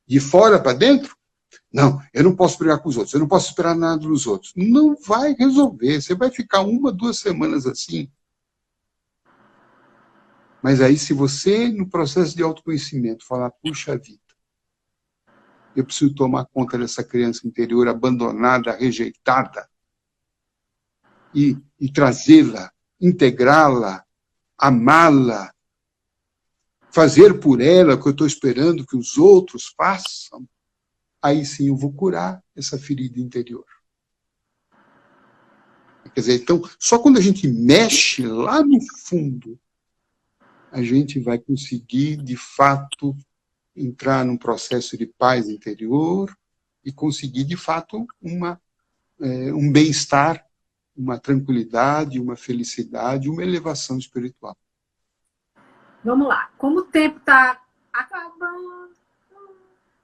B: De fora para dentro? Não, eu não posso brigar com os outros, eu não posso esperar nada dos outros. Não vai resolver, você vai ficar 1, 2 semanas assim. Mas aí, se você, no processo de autoconhecimento, falar, puxa vida, eu preciso tomar conta dessa criança interior abandonada, rejeitada, e trazê-la, integrá-la, amá-la, fazer por ela o que eu estou esperando que os outros façam, aí sim eu vou curar essa ferida interior. Quer dizer, então, só quando a gente mexe lá no fundo a gente vai conseguir, de fato, entrar num processo de paz interior e conseguir, de fato, um bem-estar, uma tranquilidade, uma felicidade, uma elevação espiritual.
A: Vamos lá. Como o tempo está acabando,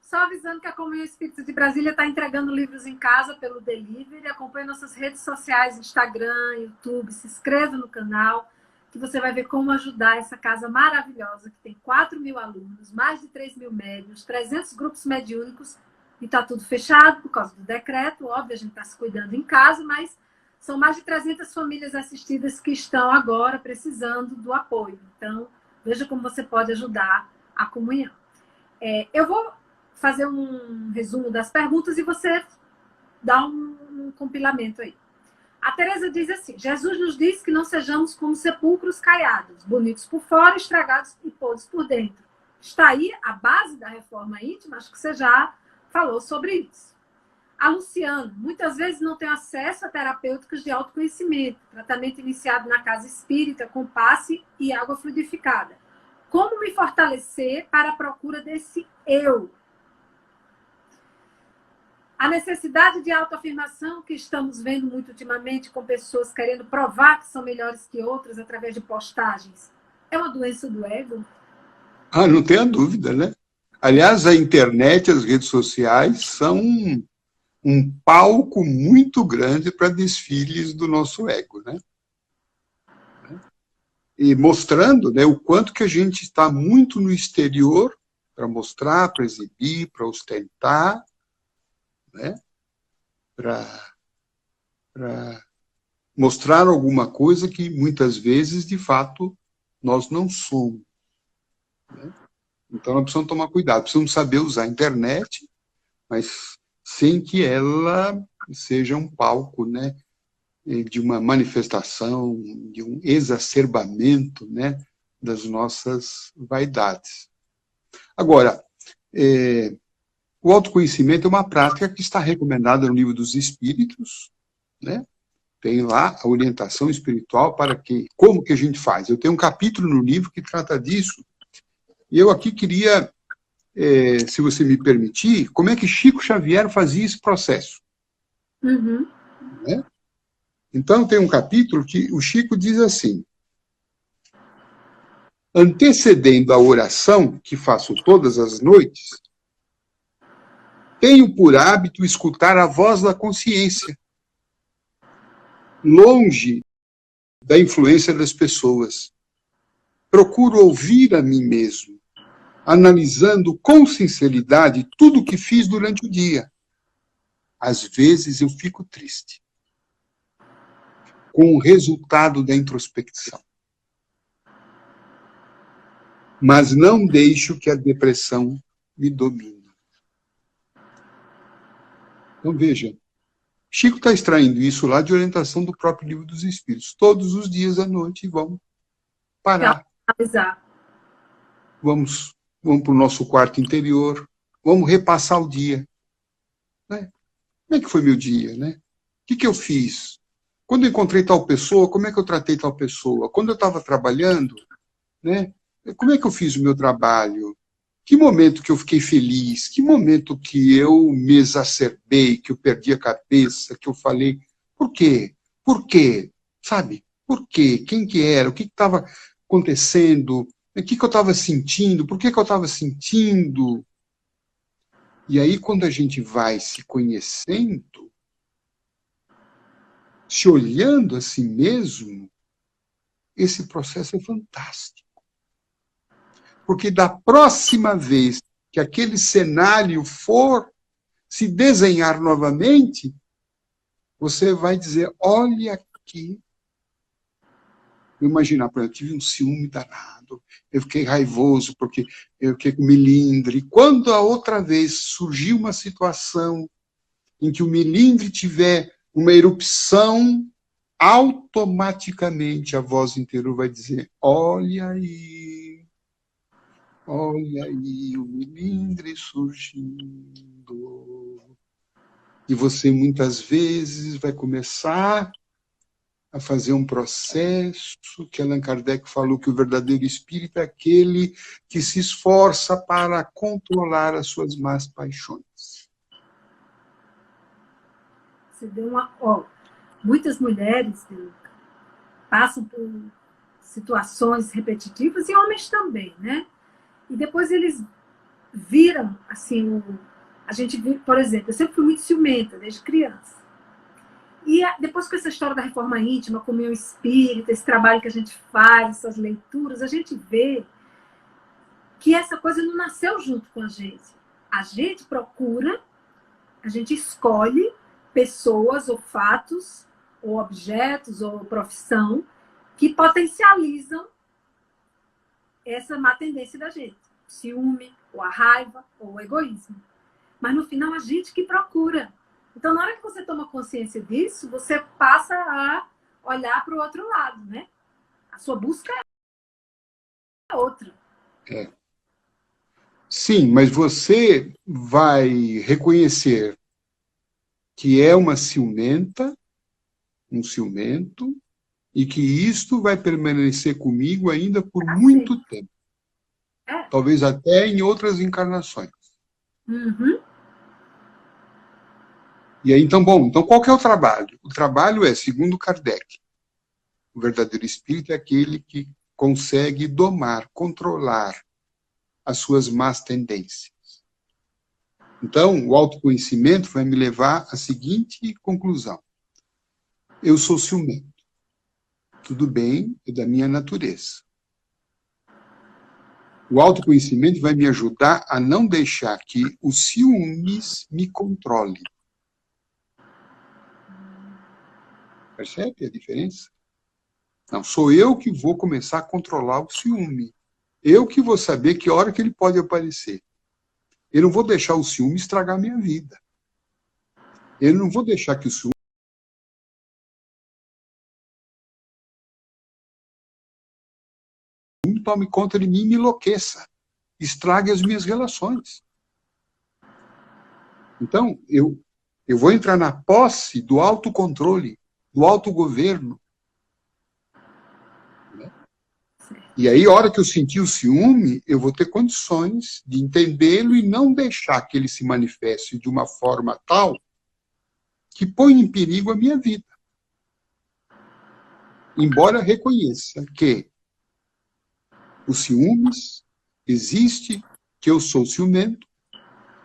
A: só avisando que a Comunhão Espírita de Brasília está entregando livros em casa pelo delivery. Acompanhe nossas redes sociais, Instagram, YouTube, se inscreva no canal, que você vai ver como ajudar essa casa maravilhosa, que tem 4.000 alunos, mais de 3.000 médiuns, 300 grupos mediúnicos, e está tudo fechado por causa do decreto. Óbvio, a gente está se cuidando em casa, mas são mais de 300 famílias assistidas que estão agora precisando do apoio. Então, veja como você pode ajudar a comunhão. Eu vou fazer um resumo das perguntas e você dá um compilamento aí. A Teresa diz assim: Jesus nos diz que não sejamos como sepulcros caiados, bonitos por fora, estragados e podres por dentro. Está aí a base da reforma íntima, acho que você já falou sobre isso. A Luciana: muitas vezes não tenho acesso a terapêuticos de autoconhecimento, tratamento iniciado na casa espírita com passe e água fluidificada. Como me fortalecer para a procura desse eu? A necessidade de autoafirmação que estamos vendo muito ultimamente com pessoas querendo provar que são melhores que outras através de postagens é uma doença do ego?
B: Não tenha dúvida, né? Aliás, a internet, as redes sociais são um palco muito grande para desfiles do nosso ego, né? E mostrando, né, o quanto que a gente está muito no exterior para mostrar, para exibir, para ostentar, né? Para mostrar alguma coisa que muitas vezes, de fato, nós não somos, né? Então, nós precisamos tomar cuidado, precisamos saber usar a internet, mas sem que ela seja um palco, né, de uma manifestação, de um exacerbamento, né, das nossas vaidades. Agora, o autoconhecimento é uma prática que está recomendada no Livro dos Espíritos, né? Tem lá a orientação espiritual para como que a gente faz. Eu tenho um capítulo no livro que trata disso, e eu aqui queria, se você me permitir, como é que Chico Xavier fazia esse processo.
A: Uhum.
B: Né? Então, tem um capítulo que o Chico diz assim: antecedendo a oração que faço todas as noites, tenho por hábito escutar a voz da consciência, longe da influência das pessoas. Procuro ouvir a mim mesmo, analisando com sinceridade tudo o que fiz durante o dia. Às vezes eu fico triste com o resultado da introspecção, mas não deixo que a depressão me domine. Então, veja, Chico está extraindo isso lá de orientação do próprio Livro dos Espíritos. Todos os dias à noite vamos parar. Vamos para o nosso quarto interior, vamos repassar o dia. Né? Como é que foi meu dia? Né? O que eu fiz? Quando eu encontrei tal pessoa, como é que eu tratei tal pessoa? Quando eu estava trabalhando, né? Como é que eu fiz o meu trabalho? Que momento que eu fiquei feliz? Que momento que eu me exacerbei, que eu perdi a cabeça, que eu falei, por quê? Por quê? Sabe? Por quê? Quem que era? O que estava acontecendo? O que eu estava sentindo? Por que eu estava sentindo? E aí, quando a gente vai se conhecendo, se olhando a si mesmo, esse processo é fantástico. Porque da próxima vez que aquele cenário for se desenhar novamente, você vai dizer, olha aqui. Imaginar, por exemplo, eu tive um ciúme danado, eu fiquei raivoso porque eu fiquei com melindre. Quando a outra vez surgiu uma situação em que o melindre tiver uma erupção, automaticamente a voz interior vai dizer, olha aí, o melindre surgindo. E você muitas vezes vai começar a fazer um processo que Allan Kardec falou que o verdadeiro espírito é aquele que se esforça para controlar as suas más paixões.
A: Você deu muitas mulheres passam por situações repetitivas, e homens também, né? E depois eles viram, assim, a gente viu, por exemplo, eu sempre fui muito ciumenta, desde criança. E depois com essa história da reforma íntima, comunhão espírita, esse trabalho que a gente faz, essas leituras, a gente vê que essa coisa não nasceu junto com a gente. A gente procura, a gente escolhe pessoas ou fatos, ou objetos, ou profissão, que potencializam essa má tendência da gente. O ciúme, ou a raiva, ou o egoísmo. Mas no final a gente que procura. Então, na hora que você toma consciência disso, você passa a olhar para o outro lado, né? A sua busca é outra.
B: É. Sim, mas você vai reconhecer que é uma ciumenta, um ciumento, e que isto vai permanecer comigo ainda por muito tempo. Talvez até em outras encarnações.
A: Uhum.
B: E aí, então qual que é o trabalho? O trabalho é, segundo Kardec, o verdadeiro espírito é aquele que consegue domar, controlar as suas más tendências. Então, o autoconhecimento vai me levar à seguinte conclusão. Eu sou ciumento. Tudo bem, é da minha natureza. O autoconhecimento vai me ajudar a não deixar que os ciúmes me controlem. Percebe a diferença? Não, sou eu que vou começar a controlar o ciúme. Eu que vou saber que hora que ele pode aparecer. Eu não vou deixar o ciúme estragar a minha vida. Eu não vou deixar que o ciúme tome conta de mim e me enlouqueça. Estrague as minhas relações. Então, eu vou entrar na posse do autocontrole, do autogoverno. Né? E aí, a hora que eu sentir o ciúme, eu vou ter condições de entendê-lo e não deixar que ele se manifeste de uma forma tal que põe em perigo a minha vida. Embora reconheça que os ciúmes existe, que eu sou ciumento,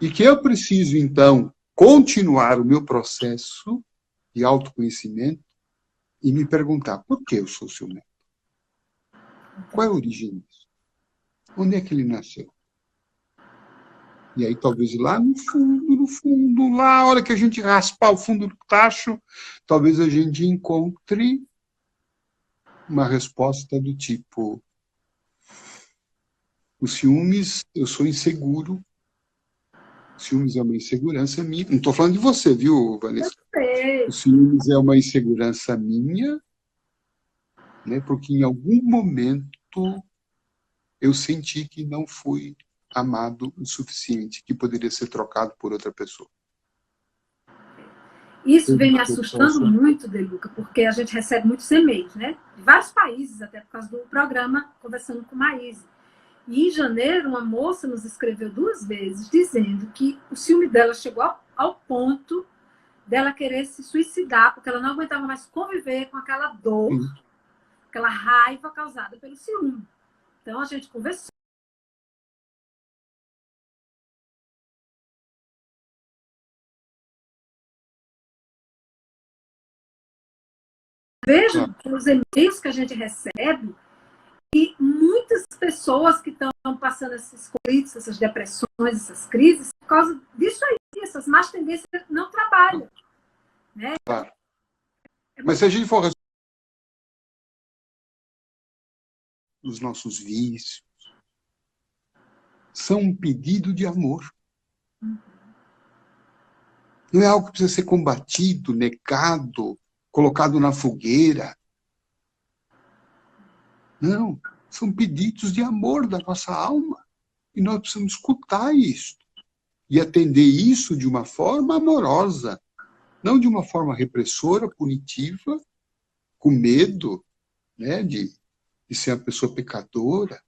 B: e que eu preciso, então, continuar o meu processo de autoconhecimento e me perguntar por que eu sou ciumento? Qual é a origem disso? Onde é que ele nasceu? E aí, talvez lá no fundo, lá, a hora que a gente raspar o fundo do tacho, talvez a gente encontre uma resposta do tipo: os ciúmes, eu sou inseguro. Ciúmes é uma insegurança minha. Não estou falando de você, viu, Vanessa? O ciúmes é uma insegurança minha, né, porque em algum momento eu senti que não fui amado o suficiente, que poderia ser trocado por outra pessoa.
A: Isso vem me assustando muito, De Luca, porque a gente recebe muitos e-mails, né? De vários países, até por causa do programa Conversando com Maíse. E em janeiro, uma moça nos escreveu 2 vezes, dizendo que o ciúme dela chegou ao ponto dela querer se suicidar, porque ela não aguentava mais conviver com aquela dor, aquela raiva causada pelo ciúme. Então, a gente conversou. Vejo os e-mails que a gente recebe e muitas pessoas que estão passando esses conflitos, essas depressões, essas crises, por causa disso aí, essas más tendências não trabalham. Né?
B: Claro. Mas se a gente for os nossos vícios, são um pedido de amor. Não é algo que precisa ser combatido, negado, colocado na fogueira. Não, são pedidos de amor da nossa alma. E nós precisamos escutar isso. E atender isso de uma forma amorosa. Não de uma forma repressora, punitiva, com medo, né, de ser uma pessoa pecadora.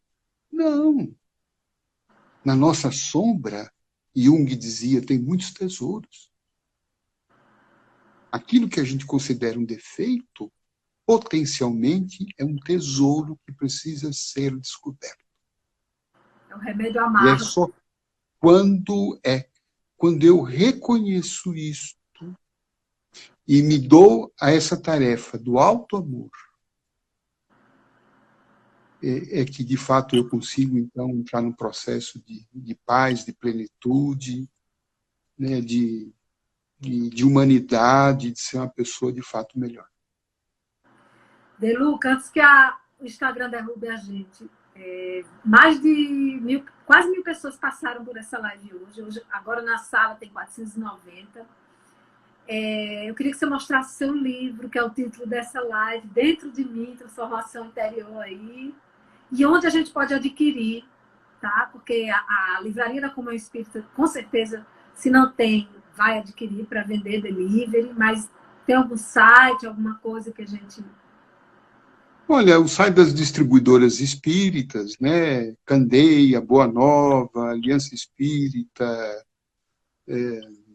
B: Não. Na nossa sombra, Jung dizia, tem muitos tesouros. Aquilo que a gente considera um defeito, potencialmente é um tesouro que precisa ser descoberto.
A: É um remédio
B: E
A: amargo.
B: é só quando eu reconheço isto e me dou a essa tarefa do alto amor, é que, de fato, eu consigo, então, entrar num processo de paz, de plenitude, né, de humanidade, de ser uma pessoa, de fato, melhor.
A: De Luca, antes que o Instagram derrube a gente, mais de quase 1000 pessoas passaram por essa live hoje. Agora na sala tem 490. Eu queria que você mostrasse seu livro, que é o título dessa live, Dentro de Mim, Transformação Interior aí, e onde a gente pode adquirir, tá? Porque a livraria da Comunhão Espírita, com certeza, se não tem, vai adquirir para vender delivery, mas tem algum site, alguma coisa que a gente...
B: Olha, o site das distribuidoras espíritas, né? Candeia, Boa Nova, Aliança Espírita,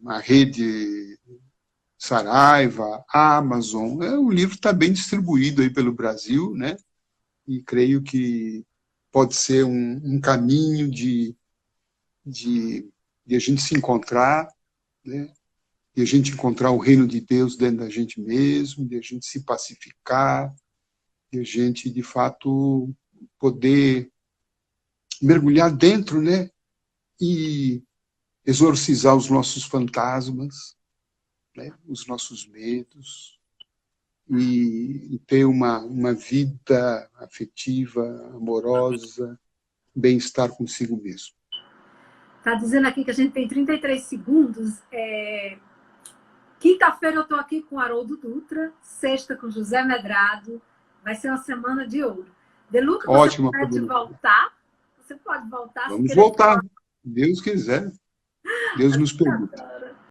B: a rede Saraiva, Amazon. O livro está bem distribuído aí pelo Brasil, né? E creio que pode ser um caminho de a gente se encontrar, né? De a gente encontrar o reino de Deus dentro da gente mesmo, de a gente se pacificar, de a gente, de fato, poder mergulhar dentro, né? E exorcizar os nossos fantasmas, né? Os nossos medos, e ter uma vida afetiva, amorosa, bem-estar consigo mesmo.
A: Está dizendo aqui que a gente tem 33 segundos. Quinta-feira eu estou aqui com Haroldo Dutra, sexta com José Medrado. Vai ser uma semana de ouro. De Luca, você pode voltar? Você pode voltar?
B: Vamos voltar, Deus quiser. Deus nos permita.